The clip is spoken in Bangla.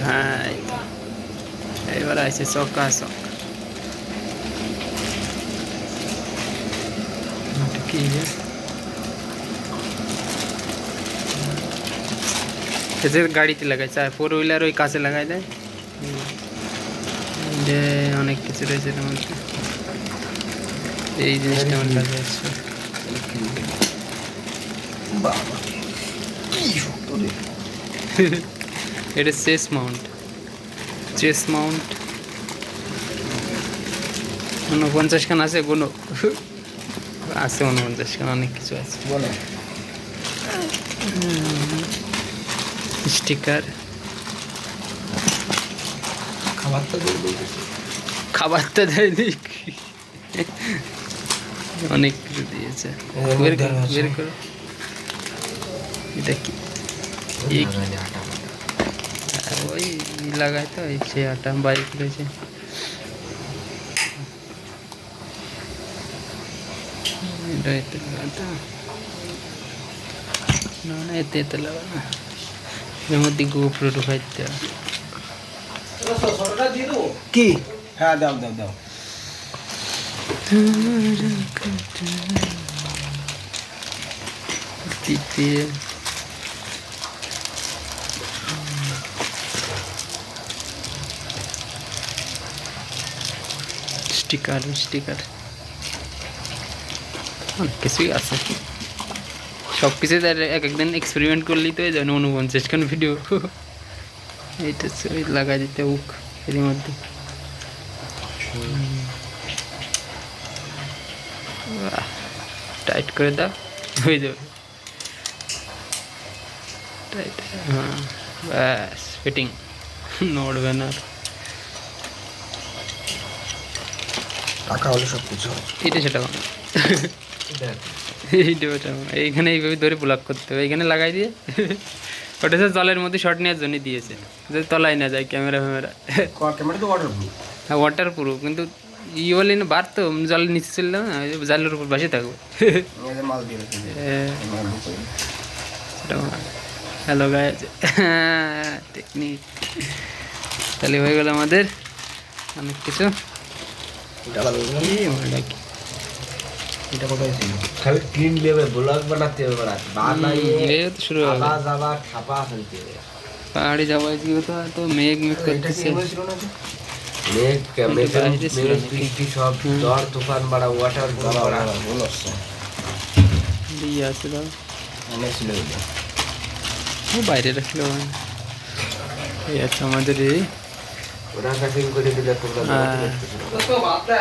হ্যাঁ, এবার আছে চকাচক। কি গাড়িতে লাগাই, চায় 4 হুইলার ওই কাছে লাগাই দেয়। যে অনেক কিছু রয়েছে এর মধ্যে, এই জিনিসটা আমার কাছে আসছে। এটা চেস মাউন্ট, 49 খান আছে, কোনো আছে 49 খান, অনেক কিছু আছে। স্টিকার, খাবারটা দেয়নি, অনেক কিছু দিয়েছে। বের করো, এটা কি? ওই লাগাই তো, এই সে আটা বাইক রয়েছে। এটা এতে লাগাতো না, না এতে লাগানো, এর মধ্যে গোপ্রো ঢুকাইতে কি? হ্যাঁ দাও দাও দাও। দিয়ে স্টিকার অনেক কিছুই আছে। সব কিছু এক একদিন এক্সপেরিমেন্ট করলেই তো যেন 49 খান ভিডিও। এইটা ছবি লাগাই দিতে উক এর মধ্যে। টাইট করে দাও, হয়ে যাবে টাইট। হ্যাঁ ব্যাস, ফিটিং, নড়বে না। টাকা হলে সব কিছু হয়। এটা সেটা এইখানে এইভাবে ধরে ব্লক করতে হবে, এইখানে লাগাই দিয়ে। ওটা তো জলের মধ্যে শর্ট নেওয়ার জন্য দিয়েছে, যদি তলায় না যায় ক্যামেরা ক্যামেরা তো ওয়াটারপ্রুফ। হ্যাঁ ওয়াটারপ্রুফ, কিন্তু বলে না বার তো জলের নিচে চললে না, জালের উপর বাসে থাকবো। Hello guys, technique. তাহলে হয়ে গেল আমাদের অনেক কিছু। এটা কোথায় ছিল? খালি ক্লিন লেভেল ব্লগ বানাতে হবে, শুরু হবে পাহাড়ি যাওয়া তো মেঘ করতেছে। বৃষ্টি সব ঝড় তুফান বাড়া, ওয়াটার দিয়ে আছে দাও, বাইরে রাখলো। এই আছে আমাদের এই ওরা কাটিং করে দিলে তোমরা